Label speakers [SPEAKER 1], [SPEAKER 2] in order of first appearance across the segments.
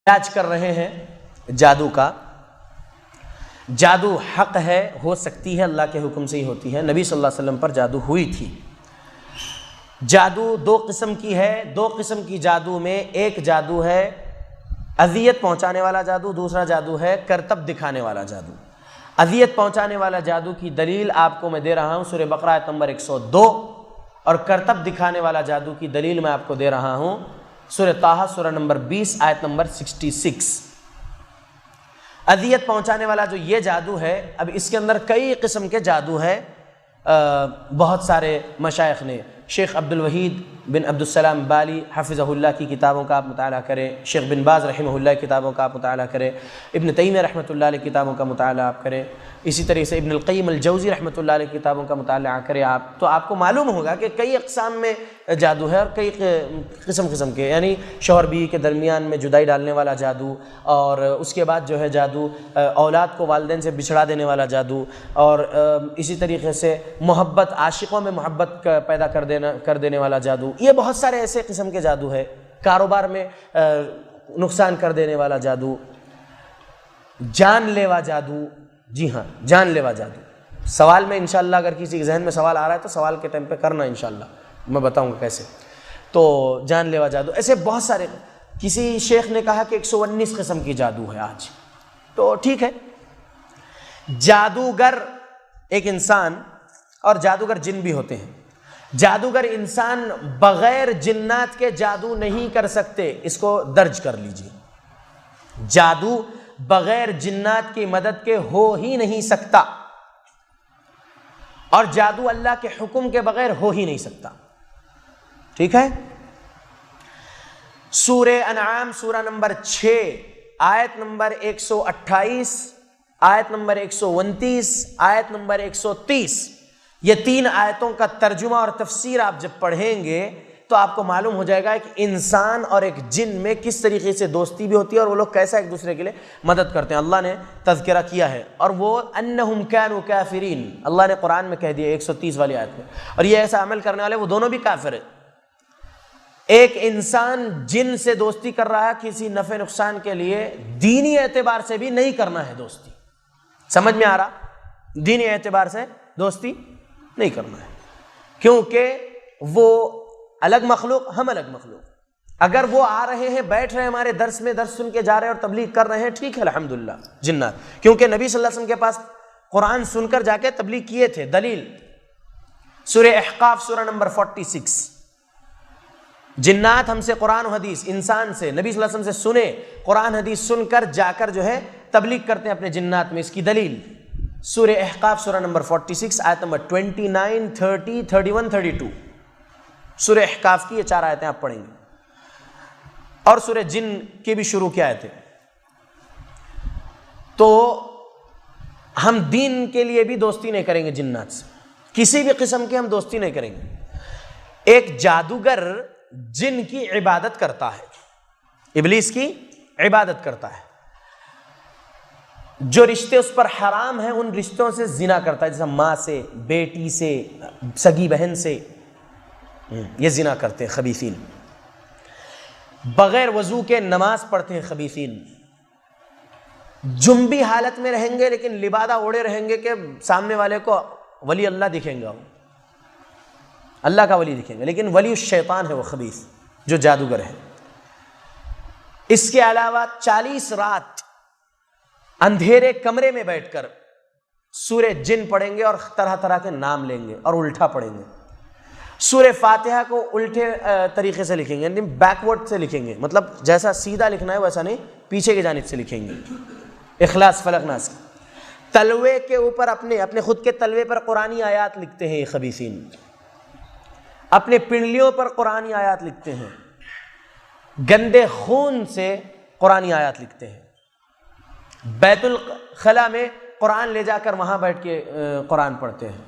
[SPEAKER 1] علاج کر رہے ہیں جادو کا۔ جادو حق ہے، ہو سکتی ہے، اللہ کے حکم سے ہی ہوتی ہے۔ نبی صلی اللہ علیہ وسلم پر جادو ہوئی تھی۔ جادو دو قسم کی ہے، دو قسم کی جادو میں ایک جادو ہے اذیت پہنچانے والا جادو، دوسرا جادو ہے کرتب دکھانے والا جادو۔ اذیت پہنچانے والا جادو کی دلیل آپ کو میں دے رہا ہوں سورہ بقرہ آیت نمبر 102، اور کرتب دکھانے والا جادو کی دلیل میں آپ کو دے رہا ہوں سورہ طٰہٰ سورہ نمبر 20 آیت نمبر 66۔ اذیت پہنچانے والا جو یہ جادو ہے، اب اس کے اندر کئی قسم کے جادو ہے۔ بہت سارے مشائخ نے، شیخ عبد الوحید بن عبد السلام بالی حفظہ اللہ کی کتابوں کا آپ مطالعہ کریں، شیخ بن باز رحمہ اللہ کی کتابوں کا آپ مطالعہ کریں، ابن تیمیہ رحمۃ اللہ علیہ کتابوں کا مطالعہ آپ کریں، اسی طریقے سے ابن القیم الجوزی رحمۃ اللہ علیہ کتابوں کا مطالعہ کریں آپ، تو آپ کو معلوم ہوگا کہ کئی اقسام میں جادو ہے اور کئی قسم کے، یعنی شوہر بیوی کے درمیان میں جدائی ڈالنے والا جادو، اور اس کے بعد جو ہے جادو اولاد کو والدین سے بچھڑا دینے والا جادو، اور اسی طریقے سے محبت، عاشقوں میں محبت پیدا کر دینے والا جادو۔ یہ بہت سارے ایسے قسم کے جادو ہے۔ کاروبار میں نقصان کر دینے والا جادو، جان لیوا جادو، جی ہاں جان لیوا جادو۔ سوال میں انشاءاللہ اگر کسی کے ذہن میں سوال آ رہا ہے تو سوال کے ٹائم پہ کرنا انشاءاللہ، میں بتاؤں گا کیسے۔ تو جان لیوا جادو، ایسے بہت سارے، کسی شیخ نے کہا کہ 119 قسم کی جادو ہے آج، تو ٹھیک ہے۔ جادوگر ایک انسان، اور جادوگر جن بھی ہوتے ہیں۔ جادوگر انسان بغیر جنات کے جادو نہیں کر سکتے، اس کو درج کر لیجئے۔ جادو بغیر جنات کی مدد کے ہو ہی نہیں سکتا، اور جادو اللہ کے حکم کے بغیر ہو ہی نہیں سکتا، ٹھیک ہے۔ سورہ انعام سورہ نمبر 6 آیت نمبر 128، آیت نمبر 129، آیت نمبر 130، یہ 3 آیتوں کا ترجمہ اور تفسیر آپ جب پڑھیں گے تو آپ کو معلوم ہو جائے گا کہ انسان اور ایک جن میں کس طریقے سے دوستی بھی ہوتی ہے، اور وہ لوگ کیسا ایک دوسرے کے لیے مدد کرتے ہیں۔ اللہ نے تذکرہ کیا ہے، اور وہ انہم کانوا کافرین، اللہ نے قرآن میں کہہ دیا 130 والی آیت میں، اور یہ ایسا عمل کرنے والے وہ دونوں بھی کافر ہیں۔ ایک انسان جن سے دوستی کر رہا ہے کسی نفع نقصان کے لیے، دینی اعتبار سے بھی نہیں کرنا ہے دوستی، سمجھ میں آ رہا؟ دینی اعتبار سے دوستی نہیں کرنا ہے، کیونکہ وہ الگ مخلوق، ہم الگ مخلوق۔ اگر وہ آ رہے ہیں، بیٹھ رہے ہیں ہمارے درس میں، درس سن کے جا رہے ہیں اور تبلیغ کر رہے ہیں، ٹھیک ہے الحمدللہ، جنات، کیونکہ نبی صلی اللہ علیہ وسلم کے پاس قرآن سن کر جا کے تبلیغ کیے تھے۔ دلیل سورہ احقاف سورہ نمبر 46، جنات ہم سے قرآن و حدیث، انسان سے، نبی صلی اللہ علیہ وسلم سے سنے، قرآن حدیث سن کر جا کر جو ہے تبلیغ کرتے ہیں اپنے جنات میں۔ اس کی دلیل سورہ احقاف سورہ نمبر 46 آیت نمبر 29، 30، 31، 32، سورہ احقاف کی یہ 4 آیتیں آپ پڑھیں گے، اور سورہ جن کی بھی شروع کی آیتیں۔ تو ہم دین کے لیے بھی دوستی نہیں کریں گے جنات سے، کسی بھی قسم کی ہم دوستی نہیں کریں گے۔ ایک جادوگر جن کی عبادت کرتا ہے، ابلیس کی عبادت کرتا ہے، جو رشتے اس پر حرام ہیں ان رشتوں سے زنا کرتا ہے، جیسے ماں سے، بیٹی سے، سگی بہن سے، یہ زنا کرتے ہیں خبیثین۔ بغیر وضو کے نماز پڑھتے ہیں خبیثین، جنبی حالت میں رہیں گے لیکن لبادہ اوڑے رہیں گے کہ سامنے والے کو ولی اللہ دکھیں گا، اللہ کا ولی دکھیں گے، لیکن ولی الشیطان ہے وہ خبیث جو جادوگر ہے۔ اس کے علاوہ 40 رات اندھیرے کمرے میں بیٹھ کر سورہ جن پڑھیں گے اور طرح طرح کے نام لیں گے اور الٹا پڑھیں گے۔ سورہ فاتحہ کو الٹے طریقے سے لکھیں گے، یعنی بیکورڈ سے لکھیں گے، مطلب جیسا سیدھا لکھنا ہے ویسا نہیں، پیچھے کی جانب سے لکھیں گے، اخلاص فلق ناس۔ تلوے کے اوپر اپنے خود کے تلوے پر قرآنی آیات لکھتے ہیں یہ خبیثین، اپنے پنڈلیوں پر قرآنی آیات لکھتے ہیں، گندے خون سے قرآنی آیات لکھتے ہیں، بیت الخلا میں قرآن لے جا کر وہاں بیٹھ کے قرآن پڑھتے ہیں،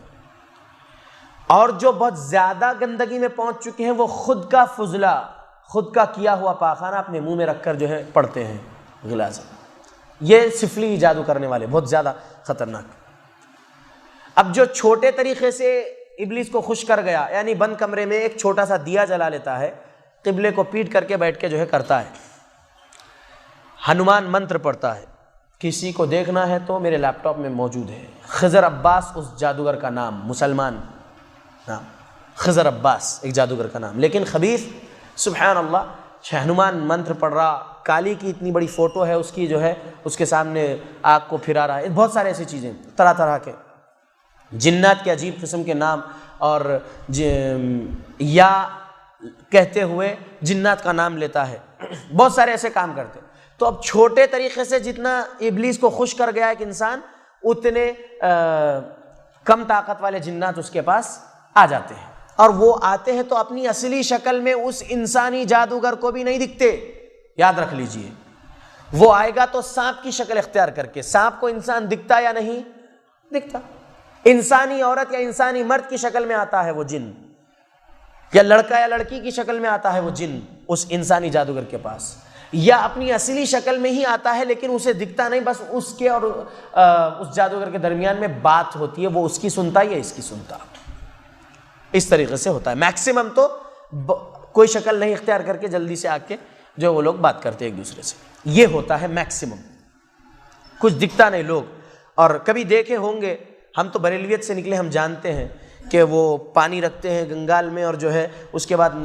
[SPEAKER 1] اور جو بہت زیادہ گندگی میں پہنچ چکے ہیں وہ خود کا فضلہ، خود کا کیا ہوا پاخانہ اپنے منہ میں رکھ کر جو ہے پڑھتے ہیں غلاظہ۔ یہ سفلی جادو کرنے والے بہت زیادہ خطرناک۔ اب جو چھوٹے طریقے سے ابلیس کو خوش کر گیا، یعنی بند کمرے میں ایک چھوٹا سا دیا جلا لیتا ہے، قبلے کو پیٹ کر کے بیٹھ کے جو ہے کرتا ہے، ہنومان منتر پڑھتا ہے، کسی کو دیکھنا ہے تو میرے لیپ ٹاپ میں موجود ہے، خضر عباس اس جادوگر کا نام، مسلمان نام خضر عباس، ایک جادوگر کا نام، لیکن خبیث سبحان اللہ ہنومان منتر پڑھ رہا، کالی کی اتنی بڑی فوٹو ہے اس کی جو ہے اس کے سامنے آگ کو پھرا رہا ہے، بہت سارے ایسی چیزیں طرح طرح کے جنات کے عجیب قسم کے نام، اور یا کہتے ہوئے جنات کا نام لیتا ہے، بہت سارے ایسے کام کرتے. تو اب چھوٹے طریقے سے جتنا ابلیس کو خوش کر گیا ایک انسان، اتنے کم طاقت والے جنات اس کے پاس آ جاتے ہیں، اور وہ آتے ہیں تو اپنی اصلی شکل میں اس انسانی جادوگر کو بھی نہیں دکھتے. یاد رکھ لیجئے، وہ آئے گا تو سانپ کی شکل اختیار کر کے. سانپ کو انسان دکھتا یا نہیں دکھتا؟ انسانی عورت یا انسانی مرد کی شکل میں آتا ہے وہ جن، یا لڑکا یا لڑکی کی شکل میں آتا ہے وہ جن اس انسانی جادوگر کے پاس، یا اپنی اصلی شکل میں ہی آتا ہے لیکن اسے دکھتا نہیں، بس اس کے اور اس جادوگر کے درمیان میں بات ہوتی ہے، وہ اس کی سنتا یا اس کی سنتا. اس طریقے سے ہوتا ہے. میکسیمم تو کوئی شکل نہیں اختیار کر کے جلدی سے آ کے جو وہ لوگ بات کرتے ہیں ایک دوسرے سے، یہ ہوتا ہے میکسیمم. کچھ دکھتا نہیں لوگ. اور کبھی دیکھے ہوں گے، ہم تو بریلویت سے نکلے، ہم جانتے ہیں کہ وہ پانی رکھتے ہیں گنگال میں، اور جو ہے اس کے بعد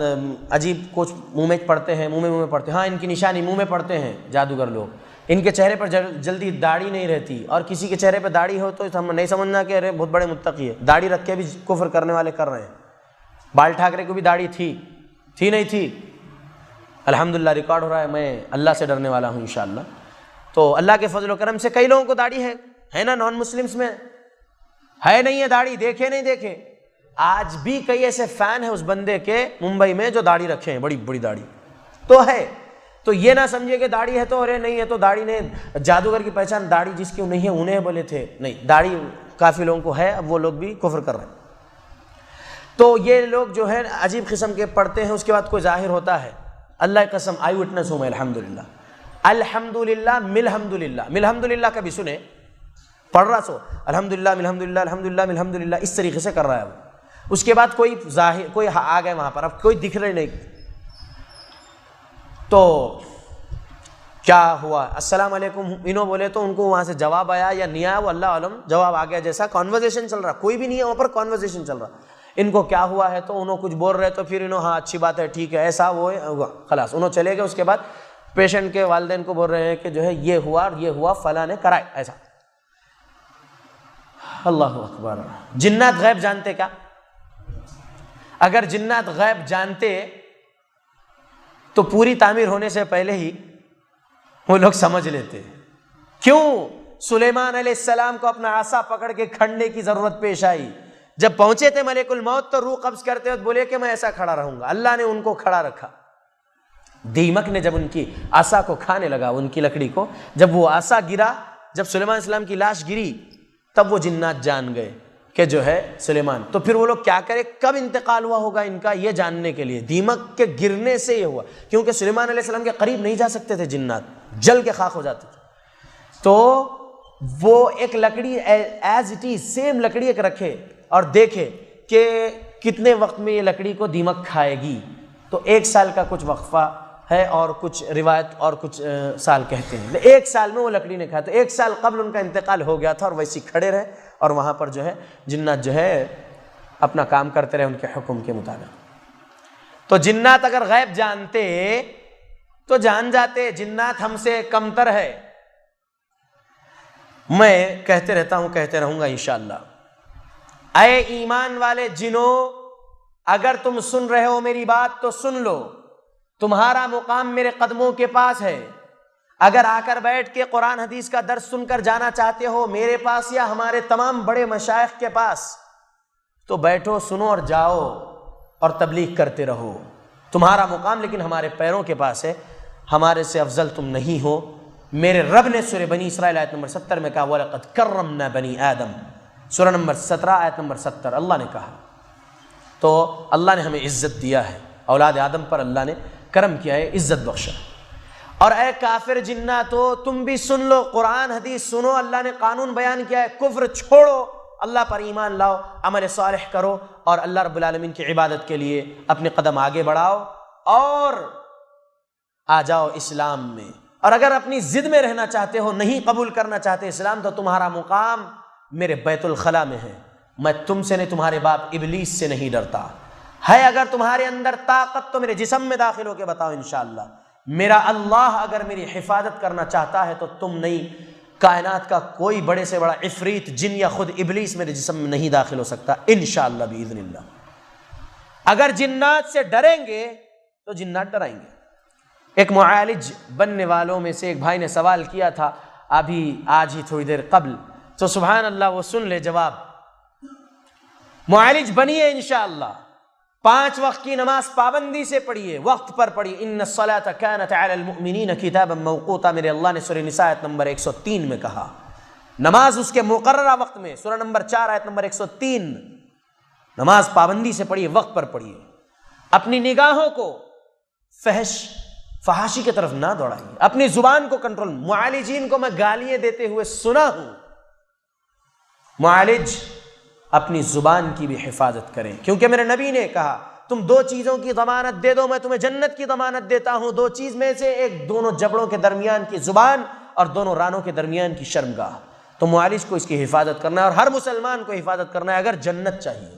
[SPEAKER 1] عجیب کچھ منہ میں پڑتے ہیں، منہ میں پڑتے ہیں. ہاں، ان کی نشانی منہ میں پڑتے ہیں جادوگر لوگ. ان کے چہرے پر جلدی داڑھی نہیں رہتی، اور کسی کے چہرے پہ داڑھی ہو تو ہم نہیں سمجھنا کہ ارے بہت بڑے متقی ہے. داڑھی رکھ کے بھی کفر کرنے والے کر رہے ہیں. بال ٹھاکرے کو بھی داڑھی تھی نہیں تھی؟ الحمدللہ ریکارڈ ہو رہا ہے. میں اللہ سے ڈرنے والا ہوں انشاءاللہ. تو اللہ کے فضل و کرم سے کئی لوگوں کو داڑھی ہے نا. نان مسلمس میں ہے نہیں ہے داڑھی، دیکھے نہیں دیکھے. آج بھی کئی ایسے فین ہیں اس بندے کے ممبئی میں جو داڑھی رکھے ہیں، بڑی بڑی داڑھی تو ہے. تو یہ نہ سمجھے کہ داڑھی ہے تو ارے نہیں ہے تو داڑھی نہیں. جادوگر کی پہچان داڑھی جس کی نہیں ہے انہیں بولے تھے، نہیں، داڑھی کافی لوگوں کو ہے، اب وہ لوگ بھی کفر کر رہے ہیں. تو یہ لوگ جو ہے عجیب قسم کے پڑھتے ہیں، اس کے بعد کوئی ظاہر ہوتا ہے. اللہ کی قسم آئی وٹنس ہوں میں، الحمدللہ الحمدللہ ملحمدللہ. ملحمدللہ کبھی سنے؟ پڑھ رہا سو الحمدللہ الحمدللہ الحمدللہ الحمدللہ، اس طریقے سے کر رہا ہے وہ. اس کے بعد کوئی ظاہر کوئی آ گئے وہاں پر، اب کوئی دکھ رہے نہیں. تو کیا ہوا؟ السلام علیکم انہوں بولے تو ان کو وہاں سے جواب آیا یا نہیں آیا وہ اللہ عالم، جواب آ گیا. جیسا کانورزیشن چل رہا، کوئی بھی نہیں ہے وہاں پر، کانورزیشن چل رہا. ان کو کیا ہوا ہے تو انہوں کچھ بول رہے تو پھر انہوں ہاں اچھی بات ہے ٹھیک ہے ایسا وہ ہوا، خلاص انہوں چلے گئے. اس کے بعد پیشنٹ کے والدین کو بول رہے ہیں کہ جو ہے یہ ہوا اور یہ ہوا، فلاں نے کرائے ایسا. اللہ اکبر. جنات غیب جانتے کیا؟ اگر جنات غیب جانتے تو پوری تعمیر ہونے سے پہلے ہی وہ لوگ سمجھ لیتے. کیوں؟ سلیمان علیہ السلام کو اپنا عصا پکڑ کے کھڑنے کی ضرورت پیش آئی. جب پہنچے تھے ملک الموت تو روح قبض کرتے وقت بولے کہ میں ایسا کھڑا رہوں گا. اللہ نے ان کو کھڑا رکھا. دیمک نے جب ان کی عصا کو کھانے لگا، ان کی لکڑی کو، جب وہ عصا گرا، جب سلیمان علیہ السلام کی لاش گری، تب وہ جنات جان گئے کہ جو ہے سلیمان. تو پھر وہ لوگ کیا کرے، کب انتقال ہوا ہوگا ان کا یہ جاننے کے لیے. دیمک کے گرنے سے یہ ہوا، کیونکہ سلیمان علیہ السلام کے قریب نہیں جا سکتے تھے جنات، جل کے خاک ہو جاتے تھے. تو وہ ایک لکڑی ایز اٹ از سیم لکڑی ایک رکھے اور دیکھے کہ کتنے وقت میں یہ لکڑی کو دیمک کھائے گی. تو 1 سال کا کچھ وقفہ ہے، اور کچھ روایت اور کچھ سال کہتے ہیں. 1 سال میں وہ لکڑی نے کھایا. تو 1 سال قبل ان کا انتقال ہو گیا تھا، اور ویسے کھڑے رہے، اور وہاں پر جو ہے جنات جو ہے اپنا کام کرتے رہے ان کے حکم کے مطابق. تو جنات اگر غیب جانتے تو جان جاتے. جنات ہم سے کمتر ہے. میں کہتے رہتا ہوں، کہتے رہوں گا انشاءاللہ. اے ایمان والے جنوں، اگر تم سن رہے ہو میری بات تو سن لو. تمہارا مقام میرے قدموں کے پاس ہے. اگر آ کر بیٹھ کے قرآن حدیث کا درس سن کر جانا چاہتے ہو میرے پاس یا ہمارے تمام بڑے مشائخ کے پاس، تو بیٹھو، سنو اور جاؤ اور تبلیغ کرتے رہو. تمہارا مقام لیکن ہمارے پیروں کے پاس ہے. ہمارے سے افضل تم نہیں ہو. میرے رب نے سورہ بنی اسرائیل آیت نمبر 70 میں کہا وَلَقَدْ كَرَّمْنَا بَنِي آدَمَ، سورہ نمبر 17 آیت نمبر 70 اللہ نے کہا. تو اللہ نے ہمیں عزت دیا ہے، اولاد آدم پر اللہ نے کرم کیا ہے، عزت بخشا. اور اے کافر جناتو، تم بھی سن لو، قرآن حدیث سنو. اللہ نے قانون بیان کیا ہے، کفر چھوڑو، اللہ پر ایمان لاؤ، عمل صالح کرو، اور اللہ رب العالمین کی عبادت کے لیے اپنے قدم آگے بڑھاؤ، اور آ جاؤ اسلام میں. اور اگر اپنی ضد میں رہنا چاہتے ہو، نہیں قبول کرنا چاہتے اسلام، تو تمہارا مقام میرے بیت الخلا میں ہے. میں تم سے نہیں، تمہارے باپ ابلیس سے نہیں ڈرتا. ہے اگر تمہارے اندر طاقت تو میرے جسم میں داخل ہو کے بتاؤ انشاءاللہ. میرا اللہ اگر میری حفاظت کرنا چاہتا ہے تو تم نہیں، کائنات کا کوئی بڑے سے بڑا عفریت، جن یا خود ابلیس میرے جسم میں نہیں داخل ہو سکتا انشاءاللہ باذن اللہ. اگر جنات سے ڈریں گے تو جنات ڈرائیں گے. ایک معالج بننے والوں میں سے ایک بھائی نے سوال کیا تھا ابھی آج ہی تھوڑی دیر قبل، تو سبحان اللہ وہ سن لے جواب. معالج بنیے انشاءاللہ، 5 وقت کی نماز پابندی سے پڑھیے، وقت پر پڑھیے. ان الصلاۃ کانت علی المؤمنین کتابا موقوتا، میرے اللہ نے سورہ نساء آیت نمبر 103 میں کہا. نماز اس کے مقررہ وقت میں، سورہ نمبر 4 آیت نمبر 103. نماز پابندی سے پڑھیے، وقت پر پڑھیے. اپنی نگاہوں کو فحاشی کی طرف نہ دوڑائیے. اپنی زبان کو کنٹرول. معالجین کو میں گالیاں دیتے ہوئے سنا ہوں. معالج اپنی زبان کی بھی حفاظت کریں، کیونکہ میرے نبی نے کہا تم 2 چیزوں کی ضمانت دے دو، میں تمہیں جنت کی ضمانت دیتا ہوں. 2 چیز میں سے ایک، دونوں جبڑوں کے درمیان کی زبان اور دونوں رانوں کے درمیان کی شرمگاہ. تو معالج کو اس کی حفاظت کرنا ہے، اور ہر مسلمان کو حفاظت کرنا ہے اگر جنت چاہیے.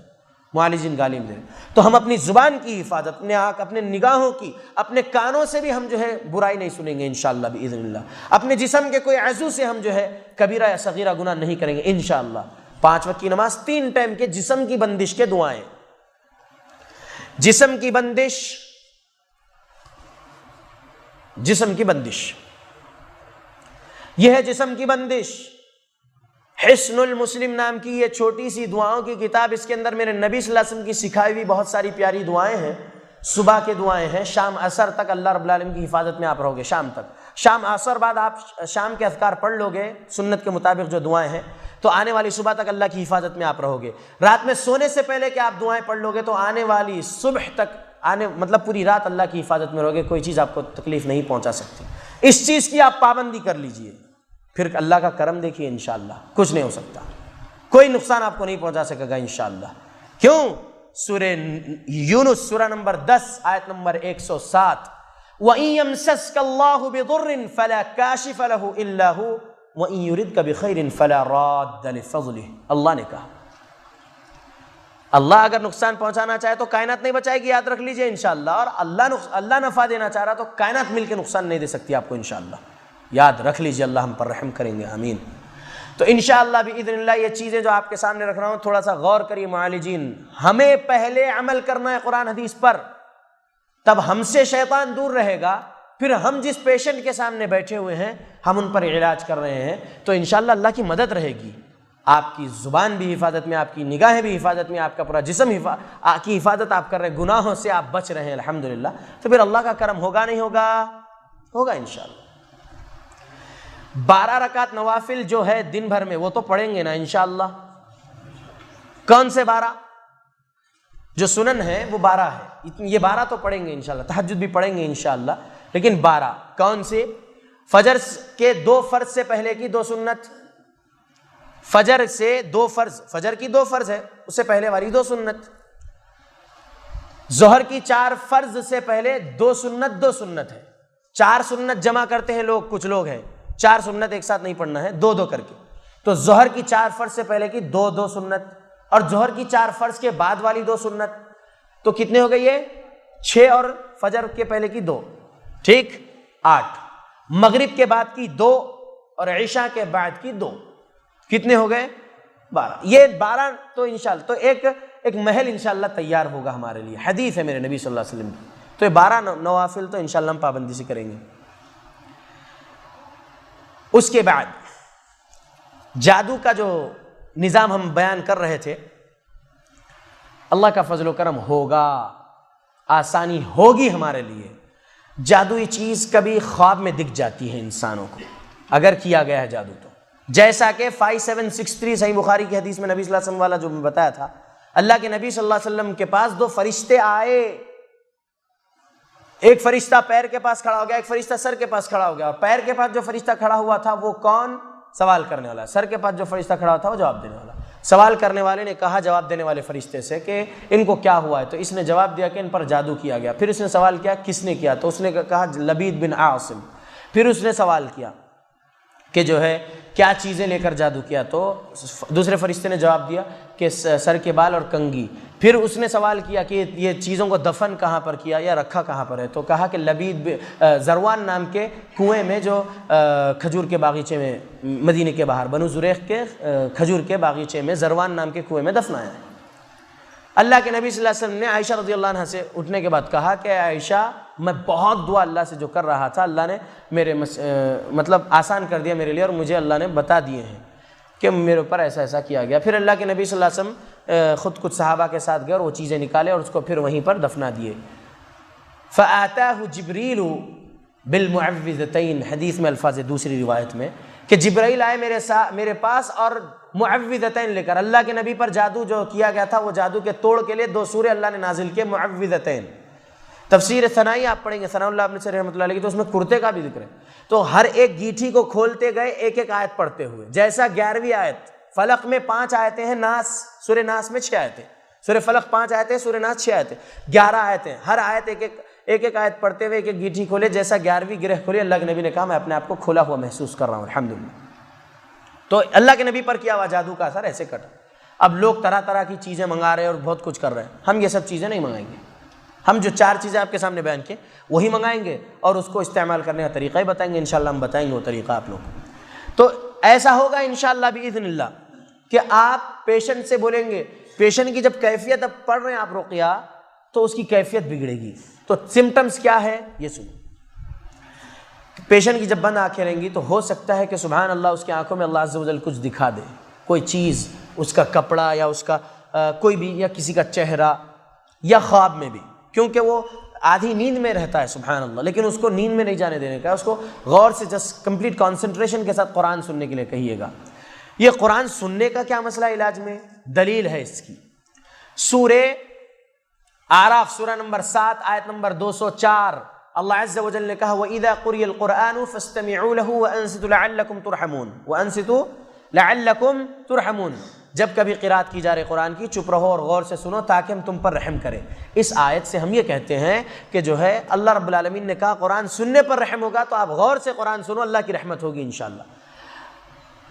[SPEAKER 1] معالجین گالی میں دے رہے تو ہم اپنی زبان کی حفاظت، اپنے آنکھ، اپنے نگاہوں کی، اپنے کانوں سے بھی ہم جو ہے برائی نہیں سنیں گے انشاءاللہ باذن اللہ. اپنے جسم کے کوئی عضو سے ہم جو ہے کبیرہ یا صغیرہ گناہ نہیں کریں گے انشاءاللہ. 5 وقت کی نماز، 3 ٹائم کے جسم کی بندش کے دعائیں. جسم کی بندش، جسم کی بندش یہ ہے جسم کی بندش. حسن المسلم نام کی یہ چھوٹی سی دعاؤں کی کتاب، اس کے اندر میرے نبی صلی اللہ علیہ وسلم کی سکھائی ہوئی بہت ساری پیاری دعائیں ہیں. صبح کے دعائیں ہیں، شام عصر تک اللہ رب العالمین کی حفاظت میں آپ رہو گے. شام تک، شام عصر بعد آپ شام کے اذکار پڑھ لو گے سنت کے مطابق جو دعائیں ہیں، تو آنے والی صبح تک اللہ کی حفاظت میں آپ رہو گے. رات میں سونے سے پہلے کہ آپ دعائیں پڑھ لو گے تو آنے والی صبح تک، مطلب پوری رات اللہ کی حفاظت میں رہو گے. کوئی چیز آپ کو تکلیف نہیں پہنچا سکتی. اس چیز کی آپ پابندی کر لیجئے، پھر اللہ کا کرم دیکھیے انشاءاللہ کچھ نہیں ہو سکتا، کوئی نقصان آپ کو نہیں پہنچا سکے گا انشاءاللہ. کیوں؟ سورہ یونس سورہ نمبر 10 آیت نمبر 107، وَإِن يَمْسَسْكَ اللَّهُ بِضُرٍّ فَلَا كَاشِفَ لَهُ إِلَّا هُوَ وَإِن يُرِدْكَ بِخَيْرٍ فَلَا رَادَّ لِفَضْلِهِ. اللہ نے کہا اللہ اگر نقصان پہنچانا چاہے تو کائنات نہیں بچائے گی، یاد رکھ لیجئے انشاءاللہ. اور اللہ نفع دینا چاہ رہا تو کائنات مل کے نقصان نہیں دے سکتی آپ کو انشاءاللہ. یاد رکھ لیجئے، اللہ ہم پر رحم کریں گے، آمین. تو انشاءاللہ باذن اللہ یہ چیزیں جو آپ کے سامنے رکھ رہا ہوں تھوڑا سا غور کریے. معالجین، ہمیں پہلے عمل کرنا ہے قرآن حدیث پر، تب ہم سے شیطان دور رہے گا. پھر ہم جس پیشنٹ کے سامنے بیٹھے ہوئے ہیں ہم ان پر علاج کر رہے ہیں، تو انشاءاللہ اللہ کی مدد رہے گی. آپ کی زبان بھی حفاظت میں، آپ کی نگاہیں بھی حفاظت میں، آپ کا پورا جسم کی حفاظت آپ کر رہے ہیں، گناہوں سے آپ بچ رہے ہیں الحمدللہ. تو پھر اللہ کا کرم ہوگا نہیں ہوگا؟ ہوگا انشاءاللہ. 12 رکعت نوافل جو ہے دن بھر میں وہ تو پڑھیں گے نا انشاءاللہ. کون سے 12؟ جو سنن ہے وہ 12 ہے، یہ 12 تو پڑھیں گے انشاءاللہ. تہجد بھی پڑھیں گے انشاءاللہ، لیکن 12 کون سے؟ فجر کے 2 فرض سے پہلے کی 2 سنت، فجر سے 2 فرض، فجر کی 2 فرض ہے، اس سے پہلے والی 2 سنت. ظہر کی 4 فرض سے پہلے 2 سنت 2 سنت ہے. 4 سنت جمع کرتے ہیں لوگ، کچھ لوگ ہیں 4 سنت ایک ساتھ نہیں پڑھنا ہے، 2 2 کر کے. تو ظہر کی 4 فرض سے پہلے کی 2 2 سنت، اور ظہر کی 4 فرض کے بعد والی 2 سنت. تو کتنے ہو گئے یہ؟ 6، اور فجر کے پہلے کی 2، ٹھیک 8. مغرب کے بعد کی 2 اور عشاء کے بعد کی 2، کتنے ہو گئے؟ 12. یہ 12 تو انشاءاللہ تو ایک محل انشاءاللہ تیار ہوگا ہمارے لیے. حدیث ہے میرے نبی صلی اللہ علیہ وسلم کی. تو یہ 12 نوافل تو انشاءاللہ ہم پابندی سے کریں گے. اس کے بعد جادو کا جو نظام ہم بیان کر رہے تھے، اللہ کا فضل و کرم ہوگا، آسانی ہوگی ہمارے لیے. جادوئی چیز کبھی خواب میں دکھ جاتی ہے انسانوں کو اگر کیا گیا ہے جادو. تو جیسا کہ 5763 صحیح بخاری کی حدیث میں نبی صلی اللہ علیہ وسلم والا جو میں بتایا تھا، اللہ کے نبی صلی اللہ علیہ وسلم کے پاس 2 فرشتے آئے. ایک فرشتہ پیر کے پاس کھڑا ہو گیا، ایک فرشتہ سر کے پاس کھڑا ہو گیا. اور پیر کے پاس جو فرشتہ کھڑا ہوا تھا وہ کون؟ سوال کرنے والا. سر کے پاس جو فرشتہ کھڑا ہوا تھا وہ جواب دینے والا. سوال کرنے والے نے کہا جواب دینے والے فرشتے سے کہ ان کو کیا ہوا ہے؟ تو اس نے جواب دیا کہ ان پر جادو کیا گیا. پھر اس نے سوال کیا کس نے کیا؟ تو اس نے کہا لبید بن عاصم. پھر اس نے سوال کیا کہ جو ہے کیا چیزیں لے کر جادو کیا، تو دوسرے فرشتے نے جواب دیا کہ سر کے بال اور کنگھی۔ پھر اس نے سوال کیا کہ یہ چیزوں کو دفن کہاں پر کیا یا رکھا کہاں پر ہے، تو کہا کہ لبید ذروان نام کے کنویں میں جو کھجور کے باغیچے میں مدینے کے باہر بنو زریق کے کھجور کے باغیچے میں ذروان نام کے کنویں میں دفنایا ہے۔ اللہ کے نبی صلی اللہ علیہ وسلم نے عائشہ رضی اللہ عنہ سے اٹھنے کے بعد کہا کہ عائشہ میں بہت دعا اللہ سے جو کر رہا تھا، اللہ نے میرے مطلب آسان کر دیا میرے لیے، اور مجھے اللہ نے بتا دیے ہیں کہ میرے اوپر ایسا ایسا کیا گیا۔ پھر اللہ کے نبی صلی اللہ علیہ وسلم خود کچھ صحابہ کے ساتھ گئے اور وہ چیزیں نکالے اور اس کو پھر وہیں پر دفنا دیے۔ فَآتَاهُ جِبْرِيلُ بِالْمُعَوِّذَتَيْن، حدیث میں الفاظ دوسری روایت میں کہ جبرائیل آئے میرے پاس اور معوذتین لے کر۔ اللہ کے نبی پر جادو جو کیا گیا تھا وہ جادو کے توڑ کے لیے 2 سورے اللہ نے نازل کیے معوذتین۔ تفسیر ثنائی آپ پڑھیں گے ثناء اللہ ابن سری رحمۃ اللہ علیہ کی، تو اس میں کرتے کا بھی ذکر ہے، تو ہر ایک گیٹھی کو کھولتے گئے ایک ایک آیت پڑھتے ہوئے، جیسا 11ویں آیت فلق میں 5 آیتیں ہیں، ناس سورہ ناس میں 6 آیتیں، سورہ فلق 5 آیتیں، سورہ ناس 6 آیتیں، 11 آیتیں، ہر آیت ایک ایک آیت پڑھتے ہوئے ایک ایک گیٹھی کھولے، جیسا 11ویں گرہ کھولی۔ اللہ کے نبی نے کہا میں اپنے آپ کو کھولا ہوا محسوس کر رہا ہوں الحمدللہ۔ تو اللہ کے نبی پر کیا ہوا جادو کا اثر ایسے کٹا۔ اب لوگ طرح طرح کی چیزیں منگا رہے ہیں اور بہت کچھ کر رہے ہیں، ہم یہ سب چیزیں نہیں منگائیں گے۔ ہم جو 4 چیزیں آپ کے سامنے بیان کی وہی منگائیں گے اور اس کو استعمال کرنے کا طریقہ ہی بتائیں گے، انشاءاللہ ہم بتائیں گے وہ طریقہ آپ لوگوں کو۔ تو ایسا ہوگا انشاءاللہ باذن اللہ کہ آپ پیشنٹ سے بولیں گے، پیشنٹ کی جب کیفیت اب پڑھ رہے ہیں آپ رقیہ، تو اس کی کیفیت بگڑے گی۔ تو سمٹمز کیا ہے یہ سنیں۔ پیشنٹ کی جب بند آنکھیں رہیں گی تو ہو سکتا ہے کہ سبحان اللہ اس کی آنکھوں میں اللہ عز و جل کچھ دکھا دے، کوئی چیز، اس کا کپڑا یا اس کا کوئی بھی، یا کسی کا چہرہ، یا خواب میں بھی، کیونکہ وہ آدھی نیند میں رہتا ہے سبحان اللہ، لیکن اس کو نیند میں نہیں جانے دینے کا، اس کو غور سے جسٹ کمپلیٹ کانسنٹریشن کے ساتھ قرآن سننے کے لیے کہیے گا۔ یہ قرآن سننے کا کیا مسئلہ علاج میں دلیل ہے اس کی، سورہ اعراف سورہ نمبر 7 آیت نمبر 204، اللہ عز و جل نے کہا وَإِذَا قُرِئَ الْقُرْآنُ فَاسْتَمِعُوا لَهُ وَأَنصِتُوا لَعَلَّكُمْ تُرْحَمُونَ وَأَنصِتُوا لَعَلَّكُمْ تُرْحَمُونَ۔ جب کبھی قرات کی جا رہے قرآن کی، چپ رہو اور غور سے سنو تاکہ ہم تم پر رحم کریں۔ اس آیت سے ہم یہ کہتے ہیں کہ جو ہے اللہ رب العالمین نے کہا قرآن سننے پر رحم ہوگا، تو آپ غور سے قرآن سنو، اللہ کی رحمت ہوگی انشاءاللہ۔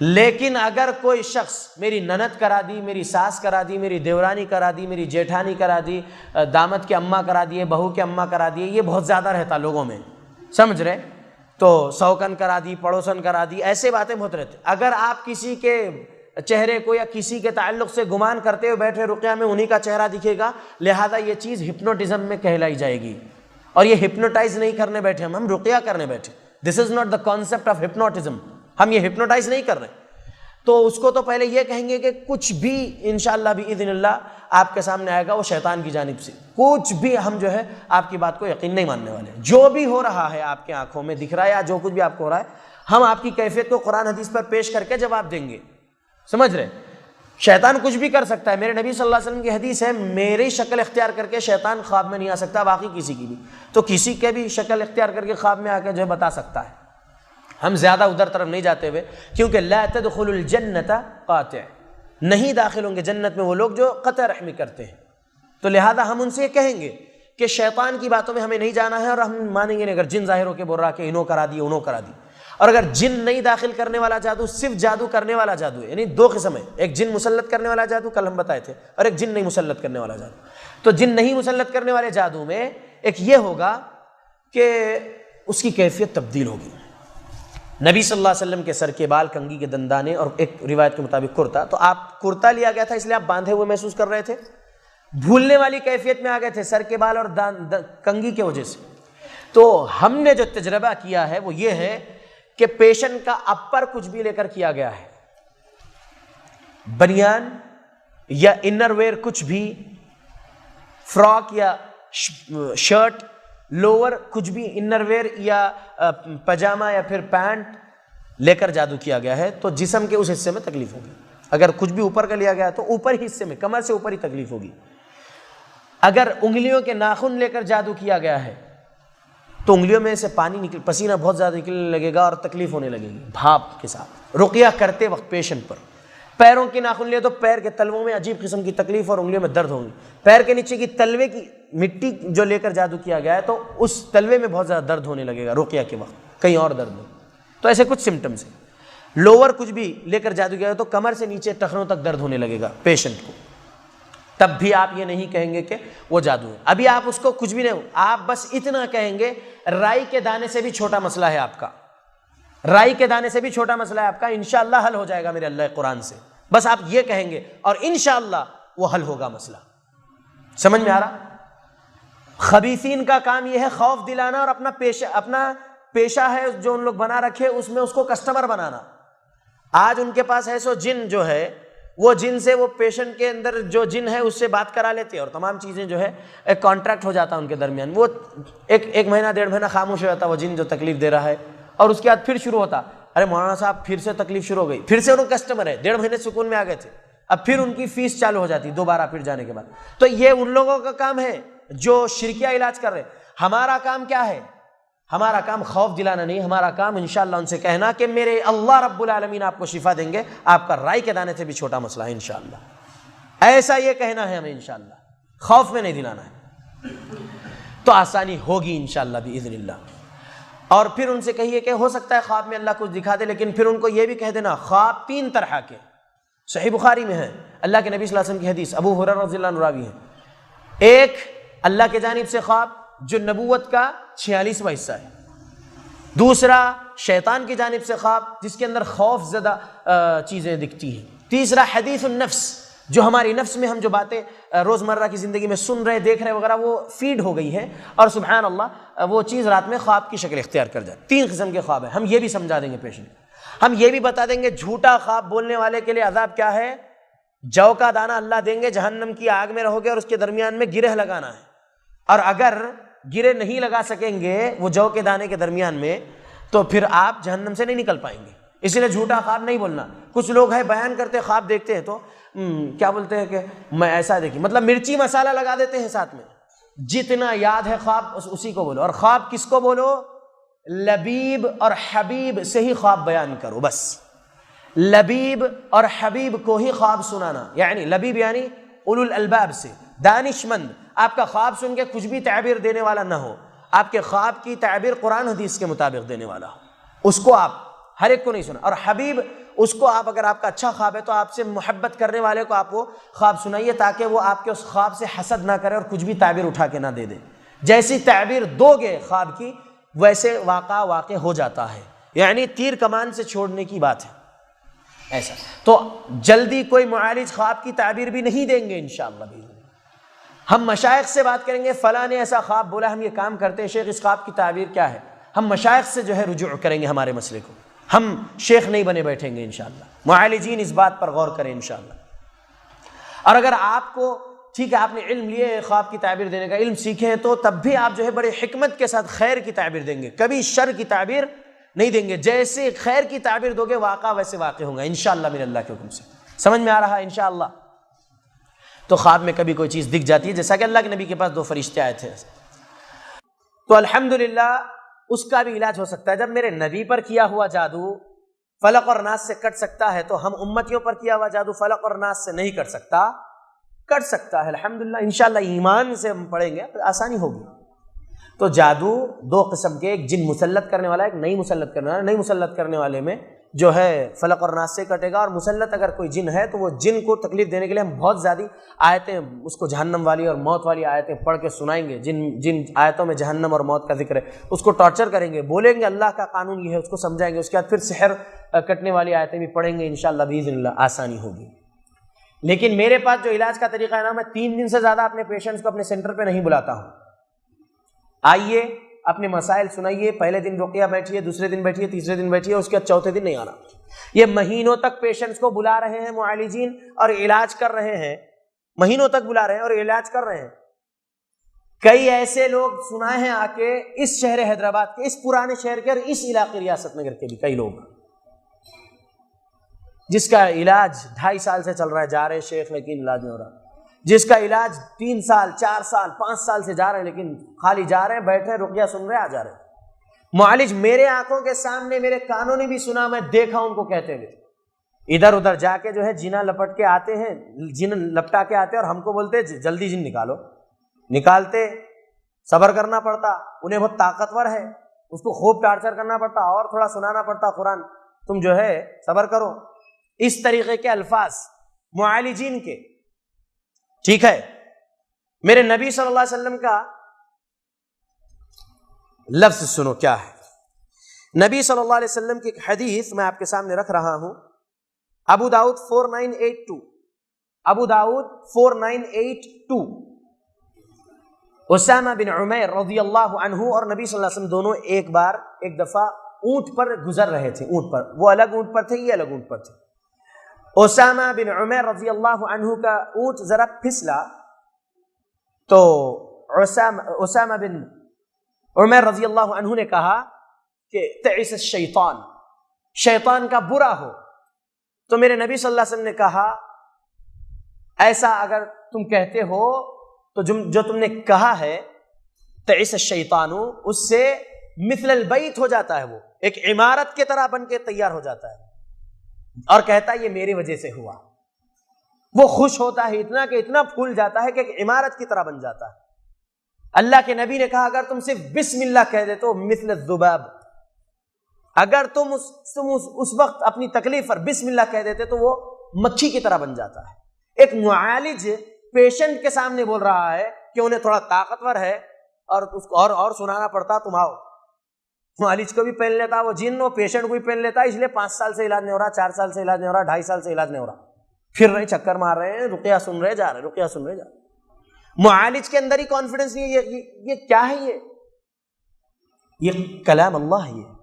[SPEAKER 1] لیکن اگر کوئی شخص میری نند کرا دی، میری ساس کرا دی، میری دیورانی کرا دی، میری جیٹھانی کرا دی، داماد کے اماں کرا دیے، بہو کے اماں کرا دیے، یہ بہت زیادہ رہتا لوگوں میں، سمجھ رہے؟ تو سوکن کرا دی، پڑوسن کرا دی، ایسے باتیں بہت رہتے۔ اگر آپ کسی کے چہرے کو یا کسی کے تعلق سے گمان کرتے ہوئے بیٹھے رقیہ میں، انہی کا چہرہ دکھے گا، لہذا یہ چیز ہپنوٹزم میں کہلائی جائے گی، اور یہ ہپنوٹائز نہیں کرنے بیٹھے ہم رقیہ کرنے بیٹھے۔ This is not the concept of hypnotism, ہم یہ ہپنوٹائز نہیں کر رہے۔ تو اس کو تو پہلے یہ کہیں گے کہ کچھ بھی انشاءاللہ باذن اللہ آپ کے سامنے آئے گا وہ شیطان کی جانب سے، کچھ بھی ہم جو ہے آپ کی بات کو یقین نہیں ماننے والے۔ جو بھی ہو رہا ہے آپ کی آنکھوں میں دکھ رہا ہے یا جو کچھ بھی آپ کو ہو رہا ہے، ہم آپ کی کیفیت کو قرآن حدیث پر پیش کر کے جواب دیں گے، سمجھ رہے؟ شیطان کچھ بھی کر سکتا ہے، میرے نبی صلی اللہ علیہ وسلم کی حدیث ہے میری شکل اختیار کر کے شیطان خواب میں نہیں آ سکتا، باقی کسی کی بھی، تو کسی کے بھی شکل اختیار کر کے خواب میں آ کے جو ہے بتا سکتا ہے۔ ہم زیادہ ادھر طرف نہیں جاتے ہوئے، کیونکہ لا تدخل الجنت قاطع، نہیں داخل ہوں گے جنت میں وہ لوگ جو قطع رحمی کرتے ہیں، تو لہذا ہم ان سے یہ کہیں گے کہ شیطان کی باتوں میں ہمیں نہیں جانا ہے، اور ہم مانیں گے نہیں اگر جن ظاہر ہو کے بول رہا کہ انہوں کرا دی انہوں کرا دی۔ اور اگر جن نہیں داخل کرنے والا جادو، صرف جادو کرنے والا جادو ہے، یعنی 2 قسم ہے، ایک جن مسلط کرنے والا جادو کل ہم بتائے تھے، اور ایک جن نہیں مسلط کرنے والا جادو۔ تو جن نہیں مسلط کرنے والے جادو میں ایک یہ ہوگا کہ اس کی کیفیت تبدیل ہوگی، نبی صلی اللہ علیہ وسلم کے سر کے بال، کنگھی کے دندانے، اور ایک روایت کے مطابق کرتا، تو آپ کرتا لیا گیا تھا اس لیے آپ باندھے ہوئے محسوس کر رہے تھے، بھولنے والی کیفیت میں آ گئے تھے سر کے بال اور کنگھی کی وجہ سے۔ تو ہم نے جو تجربہ کیا ہے وہ یہ ہے کہ پیشنٹ کا اپر کچھ بھی لے کر کیا گیا ہے، بنیان یا انر ویئر کچھ بھی، فراک یا شرٹ، لوور کچھ بھی، انر ویئر یا پجامہ یا پھر پینٹ لے کر جادو کیا گیا ہے، تو جسم کے اس حصے میں تکلیف ہوگی۔ اگر کچھ بھی اوپر کا لیا گیا تو اوپر حصے میں، کمر سے اوپر ہی تکلیف ہوگی۔ اگر انگلیوں کے ناخن لے کر جادو کیا گیا ہے تو انگلیوں میں سے پسینہ بہت زیادہ نکلنے لگے گا اور تکلیف ہونے لگے گی بھاپ کے ساتھ رقیہ کرتے وقت پیشنٹ پر۔ پیروں کے ناخن لیے تو پیر کے تلووں میں عجیب قسم کی تکلیف اور انگلیوں میں درد ہوگی۔ پیر کے نیچے کی تلوے کی مٹی جو لے کر جادو کیا گیا ہے تو اس تلوے میں بہت زیادہ درد ہونے لگے گا رقیہ کے وقت۔ کہیں اور درد ہو. تو ایسے کچھ سمٹمز ہیں. لوور کچھ بھی لے کر جادو کیا تو کمر سے نیچے ٹخنوں تک درد ہونے لگے گا پیشنٹ کو, تب بھی آپ یہ نہیں کہیں گے کہ وہ جادو ہے. ابھی آپ اس کو کچھ بھی نہیں, آپ بس اتنا کہیں گے رائی کے دانے سے بھی چھوٹا مسئلہ ہے آپ کا, رائی کے دانے سے بھی چھوٹا مسئلہ ہے آپ کا, انشاءاللہ حل ہو جائے گا میرے اللہ قرآن سے. بس آپ یہ کہیں گے اور انشاءاللہ وہ حل ہوگا مسئلہ. سمجھ میں آ رہا؟ خبیثین کا کام یہ ہے خوف دلانا, اور اپنا پیشہ ہے جو ان لوگ بنا رکھے اس میں اس کو کسٹمر بنانا. آج ان کے پاس ہے سو جن جو ہے وہ جن سے وہ پیشنٹ کے اندر جو جن ہے اس سے بات کرا لیتے ہیں اور تمام چیزیں جو ہے ایک کانٹریکٹ ہو جاتا ہے ان کے درمیان. وہ ایک مہینہ 1.5 مہینہ خاموش ہو جاتا وہ جن جو تکلیف دے رہا ہے, اور اس کے بعد پھر شروع ہوتا, ارے مولانا صاحب پھر سے تکلیف شروع ہو گئی, پھر سے ان کا کسٹمر ہے, 1.5 مہینے سکون میں آ گئے تھے, اب پھر ان کی فیس چالو ہو جاتی دوبارہ پھر جانے کے بعد. تو یہ ان لوگوں کا کام ہے جو شرکیہ علاج کر رہے. ہمارا کام کیا ہے؟ ہمارا کام خوف دلانا نہیں, ہمارا کام انشاءاللہ ان سے کہنا کہ میرے اللہ رب العالمین آپ کو شفا دیں گے, آپ کا رائی کے دانے سے بھی چھوٹا مسئلہ ہے انشاءاللہ. ایسا یہ کہنا ہے ہمیں انشاءاللہ, خوف میں نہیں دلانا ہے, تو آسانی ہوگی انشاءاللہ باذن اللہ. اور پھر ان سے کہیے کہ ہو سکتا ہے خواب میں اللہ کچھ دکھا دے, لیکن پھر ان کو یہ بھی کہہ دینا خواب 3 طرح کے صحیح بخاری میں ہے, اللہ کے نبی صلی اللہ علیہ وسلم کی حدیث, ابو ہریرہ رضی اللہ عنہ راوی ہے. ایک اللہ کی جانب سے خواب جو نبوت کا 46واں حصہ ہے, دوسرا شیطان کی جانب سے خواب جس کے اندر خوف زدہ چیزیں دکھتی ہیں, تیسرا حدیث النفس جو ہماری نفس میں ہم جو باتیں روزمرہ کی زندگی میں سن رہے دیکھ رہے وغیرہ وہ فیڈ ہو گئی ہے اور سبحان اللہ وہ چیز رات میں خواب کی شکل اختیار کر جائے. 3 قسم کے خواب ہیں, ہم یہ بھی سمجھا دیں گے پیشنٹ, ہم یہ بھی بتا دیں گے جھوٹا خواب بولنے والے کے لیے عذاب کیا ہے. جو کا دانہ اللہ دیں گے, جہنم کی آگ میں رہو گے اور اس کے درمیان میں گرہ لگانا ہے, اور اگر گرے نہیں لگا سکیں گے وہ جو کے دانے کے درمیان میں تو پھر آپ جہنم سے نہیں نکل پائیں گے. اس لیے جھوٹا خواب نہیں بولنا. کچھ لوگ ہے بیان کرتے خواب دیکھتے ہیں تو کیا بولتے ہیں کہ میں ایسا دیکھی, مطلب مرچی مسالہ لگا دیتے ہیں ساتھ میں. جتنا یاد ہے خواب اسی کو بولو, اور خواب کس کو بولو؟ لبیب اور حبیب سے ہی خواب بیان کرو. بس لبیب اور حبیب کو ہی خواب سنانا, یعنی لبیب یعنی اولو الالباب سے, دانش مند. آپ کا خواب سن کے کچھ بھی تعبیر دینے والا نہ ہو, آپ کے خواب کی تعبیر قرآن حدیث کے مطابق دینے والا ہو, اس کو آپ ہر ایک کو نہیں سنا. اور حبیب اس کو آپ, اگر آپ کا اچھا خواب ہے تو آپ سے محبت کرنے والے کو آپ وہ خواب سنائیے تاکہ وہ آپ کے اس خواب سے حسد نہ کرے اور کچھ بھی تعبیر اٹھا کے نہ دے دے. جیسی تعبیر دو گے خواب کی ویسے واقع ہو جاتا ہے, یعنی تیر کمان سے چھوڑنے کی بات ہے ایسا. تو جلدی کوئی معالج خواب کی تعبیر بھی نہیں دیں گے انشاءاللہ. ہم مشائخ سے بات کریں گے, فلاں نے ایسا خواب بولا, ہم یہ کام کرتے ہیں, شیخ اس خواب کی تعبیر کیا ہے. ہم مشائخ سے جو ہے رجوع کریں گے ہمارے مسئلے کو, ہم شیخ نہیں بنے بیٹھیں گے انشاءاللہ. معالجین اس بات پر غور کریں انشاءاللہ. اور اگر آپ کو ٹھیک ہے آپ نے علم لیے خواب کی تعبیر دینے کا, علم سیکھے ہیں, تو تب بھی آپ جو ہے بڑے حکمت کے ساتھ خیر کی تعبیر دیں گے, کبھی شر کی تعبیر نہیں دیں گے. جیسے خیر کی تعبیر دو گے واقع ویسے واقع ہوگا انشاءاللہ میرے اللہ کے حکم سے. سمجھ میں آ رہا ہے انشاءاللہ. تو خواب میں کبھی کوئی چیز دکھ جاتی ہے, جیسا کہ اللہ کے نبی کے پاس 2 فرشتے آئے تھے, تو الحمدللہ اس کا بھی علاج ہو سکتا ہے. جب میرے نبی پر کیا ہوا جادو فلق اور ناس سے کٹ سکتا ہے, تو ہم امتیوں پر کیا ہوا جادو فلق اور ناس سے نہیں کٹ سکتا, کٹ سکتا ہے الحمدللہ. انشاءاللہ ایمان سے ہم پڑھیں گے آسانی ہوگی. تو جادو 2 قسم کے, ایک جن مسلط کرنے والا, ایک نہیں مسلط کرنے والا. نہیں مسلط کرنے والے میں جو ہے فلق اور ناس سے کٹے گا, اور مسلط اگر کوئی جن ہے تو وہ جن کو تکلیف دینے کے لیے ہم بہت زیادہ آیتیں اس کو جہنم والی اور موت والی آیتیں پڑھ کے سنائیں گے. جن آیتوں میں جہنم اور موت کا ذکر ہے اس کو ٹارچر کریں گے, بولیں گے اللہ کا قانون یہ ہے, اس کو سمجھائیں گے. اس کے بعد پھر سحر کٹنے والی آیتیں بھی پڑھیں گے انشاءاللہ باذن اللہ, آسانی ہوگی. لیکن میرے پاس جو علاج کا طریقہ ہے نا, میں 3 دن سے زیادہ اپنے پیشنٹس کو اپنے سینٹر پہ نہیں بلاتا ہوں. آئیے اپنے مسائل سنائیے, پہلے دن رقیہ بیٹھیے, دوسرے دن بیٹھیے, تیسرے دن بیٹھیے, اس کے بعد چوتھے دن نہیں آنا. یہ مہینوں تک پیشنٹس کو بلا رہے ہیں معالجین اور علاج کر رہے ہیں, مہینوں تک بلا رہے ہیں اور علاج کر رہے ہیں. کئی ایسے لوگ سنائے ہیں آ کے اس شہر حیدرآباد کے, اس پرانے شہر کے اور اس علاقے ریاست نگر کے بھی کئی لوگ, جس کا علاج 2.5 سال سے چل رہا ہے, جا رہے شیخ لیکن علاج نہیں ہو رہا. جس کا علاج 3 سال 4 سال 5 سال سے جا رہے ہیں لیکن خالی جا رہے ہیں, بیٹھے ہیں, رقیہ سن رہے ہیں, آ جا رہے ہیں. معالج میرے آنکھوں کے سامنے, میرے کانوں نے بھی سنا, میں دیکھا ان کو کہتے ہوئے, ادھر ادھر جا کے جو ہے جنا لپٹ کے آتے ہیں, جن لپٹا کے آتے ہیں اور ہم کو بولتے جلدی جن نکالو. نکالتے, صبر کرنا پڑتا, انہیں بہت طاقتور ہے, اس کو خوب ٹارچر کرنا پڑتا اور تھوڑا سنانا پڑتا قرآن، تم جو ہے صبر کرو. اس طریقے کے الفاظ معالجین کے. ٹھیک ہے، میرے نبی صلی اللہ علیہ وسلم کا لفظ سنو کیا ہے. نبی صلی اللہ علیہ وسلم کی ایک حدیث میں آپ کے سامنے رکھ رہا ہوں. ابو داؤد 4982، ابو داؤد 4982. اسامہ بن عمیر رضی اللہ عنہ اور نبی صلی اللہ علیہ وسلم دونوں ایک دفعہ اونٹ پر گزر رہے تھے. اونٹ پر، وہ الگ اونٹ پر تھے، یہ الگ اونٹ پر تھے. اسامہ بن عمیر رضی اللہ عنہ کا اونٹ ذرا پھسلا تو اسامہ بن عمیر رضی اللہ عنہ نے کہا کہ تعس الشیطان، شیطان کا برا ہو. تو میرے نبی صلی اللہ علیہ وسلم نے کہا ایسا اگر تم کہتے ہو تو جو تم نے کہا ہے تعس الشیطان، اس سے مثل البیت ہو جاتا ہے، وہ ایک عمارت کی طرح بن کے تیار ہو جاتا ہے اور کہتا ہے یہ میری وجہ سے ہوا. وہ خوش ہوتا ہے اتنا کہ اتنا پھول جاتا ہے کہ ایک عمارت کی طرح بن جاتا ہے. اللہ کے نبی نے کہا اگر تم صرف بسم اللہ کہہ دے تو مثل الذباب، اگر تم اس وقت اپنی تکلیف پر بسم اللہ کہہ دیتے تو وہ مکھی کی طرح بن جاتا ہے. ایک معالج پیشنٹ کے سامنے بول رہا ہے کہ انہیں تھوڑا طاقتور ہے اور اس کو اور سنانا پڑتا تم آؤ. معالج کو بھی پہن لیتا وہ جن، وہ پیشنٹ کو بھی پہن لیتا، اس لیے 5 سال سے علاج نہیں ہو رہا، 4 سال سے علاج نہیں ہو رہا، 2.5 سال سے علاج نہیں ہو رہا، پھر رہے چکر مار رہے ہیں، رقیہ سن رہے جا رہے، رقیہ سن رہے جا رہے. معالج کے اندر ہی کانفیڈنس نہیں ہے. یہ کیا ہے؟ یہ کلام اللہ ہے.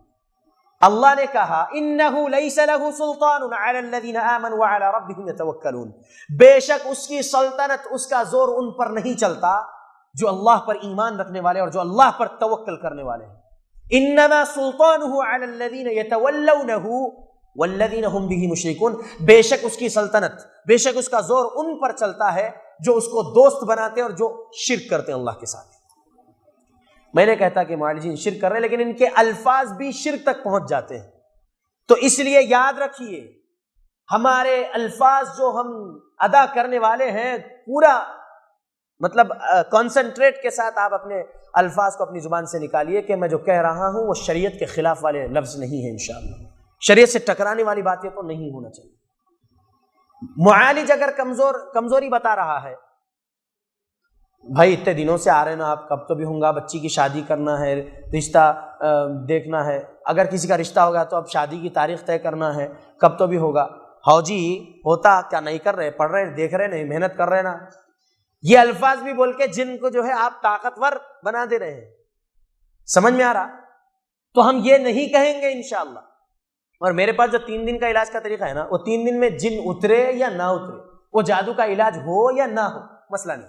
[SPEAKER 1] اللہ نے کہا انہ لیس لہ سلطان علی الذین آمنوا وعلی ربہم یتوکلون، بے شک اس کی سلطنت، اس کا زور ان پر نہیں چلتا جو اللہ پر ایمان رکھنے والے اور جو اللہ پر توکل کرنے والے ہیں. انما سلطانہ علی الذین یتولونہ والذین هم بہ مشرکون، بے شک اس کی سلطنت، بے شک اس کا زور ان پر چلتا ہے جو اس کو دوست بناتے ہیں اور جو شرک کرتے ہیں اللہ کے ساتھ. میں نے کہتا کہ معالجین شرک کر رہے ہیں لیکن ان کے الفاظ بھی شرک تک پہنچ جاتے ہیں. تو اس لیے یاد رکھیے ہمارے الفاظ جو ہم ادا کرنے والے ہیں پورا مطلب کنسنٹریٹ کے ساتھ آپ اپنے الفاظ کو اپنی زبان سے نکالیے کہ میں جو کہہ رہا ہوں وہ شریعت کے خلاف والے لفظ نہیں ہیں. انشاءاللہ شریعت سے ٹکرانے والی باتیں تو نہیں ہونا چاہیے. معالج اگر کمزوری بتا رہا ہے، بھائی اتنے دنوں سے آ رہے نا آپ، کب تو بھی ہوں گا، بچی کی شادی کرنا ہے، رشتہ دیکھنا ہے، اگر کسی کا رشتہ ہوگا تو اب شادی کی تاریخ طے کرنا ہے، کب تو بھی ہوگا. ہاؤ جی ہوتا کیا نہیں کر رہے، پڑھ رہے دیکھ رہے نہیں، محنت کر رہے نا. یہ الفاظ بھی بول کے جن کو جو ہے آپ طاقتور بنا دے رہے ہیں. سمجھ میں آ رہا؟ تو ہم یہ نہیں کہیں گے انشاءاللہ. اور میرے پاس جو 3 دن کا علاج کا طریقہ ہے نا، وہ 3 دن میں جن اترے یا نہ اترے، وہ جادو کا علاج ہو یا نہ ہو، مسئلہ نہیں.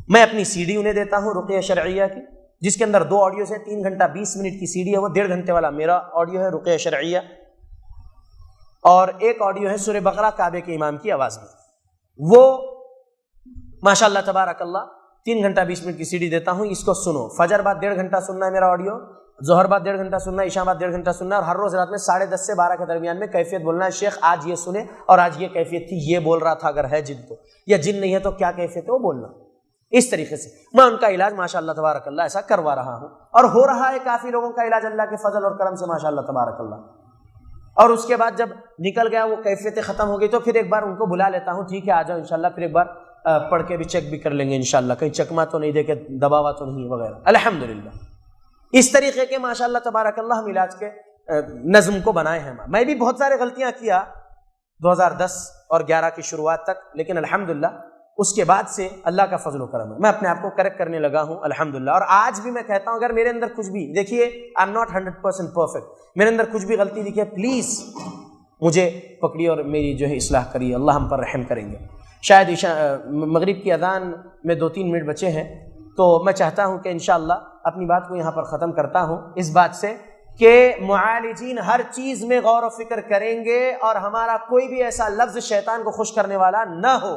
[SPEAKER 1] میں اپنی سی ڈی انہیں دیتا ہوں رقیہ شرعیہ کی، جس کے اندر 2 آڈیوز ہیں، 3 گھنٹہ 20 منٹ کی سی ڈی ہے، وہ 1.5 گھنٹے والا میرا آڈیو ہے رقیہ شرعیہ، اور ایک آڈیو ہے سورہ بقرہ کعبے کے امام کی آواز میں. وہ ماشاءاللہ تبارک اللہ 3 گھنٹہ 20 منٹ کی سی ڈی دیتا ہوں. اس کو سنو. فجر بعد 1.5 گھنٹہ سننا ہے میرا آڈیو، ظہر بعد 1.5 گھنٹہ سننا ہے، عشاء بعد 1.5 گھنٹہ سننا ہے، اور ہر روز رات میں 10:30 سے 12 کے درمیان میں کیفیت بولنا ہے. شیخ آج یہ سنے اور آج یہ کیفیت تھی، یہ بول رہا تھا، اگر ہے جن تو، یا جن نہیں ہے تو کیا کیفیت ہے وہ بولنا. اس طریقے سے میں ان کا علاج ماشاءاللہ تبارک اللہ ایسا کروا رہا ہوں، اور ہو رہا ہے کافی لوگوں کا علاج اللہ کے فضل اور کرم سے ماشاءاللہ تبارک اللہ. اور اس کے بعد جب نکل گیا وہ کیفیت ختم ہو گئی تو پھر ایک بار ان کو بلا لیتا ہوں، ٹھیک ہے آ جاؤ انشاءاللہ، پھر ایک بار پڑھ کے بھی چیک بھی کر لیں گے انشاءاللہ، کہیں چکما تو نہیں دے کے دباوا تو نہیں وغیرہ. الحمدللہ اس طریقے کے ماشاءاللہ تبارک اللہ ہم علاج کے نظم کو بنائے ہیں. میں بھی بہت سارے غلطیاں کیا 2010 اور 11 کی شروعات تک، لیکن الحمدللہ اس کے بعد سے اللہ کا فضل و کرم ہے، میں اپنے آپ کو کریکٹ کرنے لگا ہوں الحمدللہ. اور آج بھی میں کہتا ہوں اگر میرے اندر کچھ بھی، دیکھیے آئی ایم ناٹ 100% پرفیکٹ، میرے اندر کچھ بھی غلطی دکھے پلیز مجھے پکڑیے اور میری جو ہے اصلاح کریے، اللہ ہم پر رحم کریں گے. شاید مغرب کی اذان میں 2-3 منٹ بچے ہیں، تو میں چاہتا ہوں کہ انشاءاللہ اپنی بات کو یہاں پر ختم کرتا ہوں اس بات سے کہ معالجین ہر چیز میں غور و فکر کریں گے اور ہمارا کوئی بھی ایسا لفظ شیطان کو خوش کرنے والا نہ ہو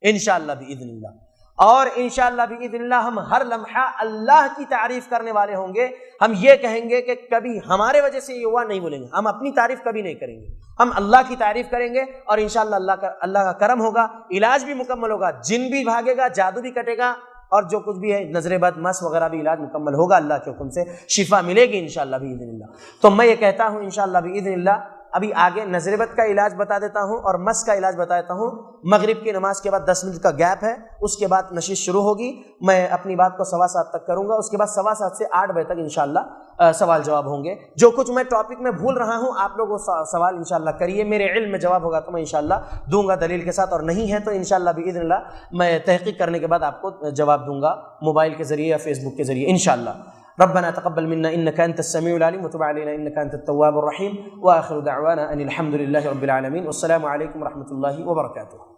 [SPEAKER 1] انشاءاللہ باذن اللہ. اور انشاءاللہ باذن اللہ ہم ہر لمحہ اللہ کی تعریف کرنے والے ہوں گے. ہم یہ کہیں گے کہ کبھی ہمارے وجہ سے یہ ہوا نہیں بولیں گے، ہم اپنی تعریف کبھی نہیں کریں گے، ہم اللہ کی تعریف کریں گے. اور انشاءاللہ اللہ کا کرم ہوگا، علاج بھی مکمل ہوگا، جن بھی بھاگے گا، جادو بھی کٹے گا، اور جو کچھ بھی ہے نظر بد مس وغیرہ بھی علاج مکمل ہوگا اللہ کے حکم سے، شفا ملے گی انشاءاللہ باذن اللہ۔ تو میں یہ کہتا ہوں انشاءاللہ باذن اللہ ابھی آگے نظر بد کا علاج بتا دیتا ہوں اور مس کا علاج بتا دیتا ہوں۔ مغرب کی نماز کے بعد 10 منٹ کا گیپ ہے، اس کے بعد نشست شروع ہوگی، میں اپنی بات کو 7:15 تک کروں گا، اس کے بعد 7:15 سے 8 بجے تک انشاءاللہ سوال جواب ہوں گے۔ جو کچھ میں ٹاپک میں بھول رہا ہوں آپ لوگ وہ سوال انشاءاللہ کریے، میرے علم میں جواب ہوگا تو میں انشاءاللہ دوں گا دلیل کے ساتھ، اور نہیں ہے تو انشاءاللہ باذن اللہ میں تحقیق کرنے کے بعد آپ کو جواب دوں گا موبائل کے ذریعے یا فیس بک کے ذریعے انشاءاللہ۔ ربنا تقبل منا انك انت السميع العليم وتب علينا انك انت التواب الرحيم واخر دعوانا ان الحمد لله رب العالمين والسلام عليكم ورحمة الله وبركاته۔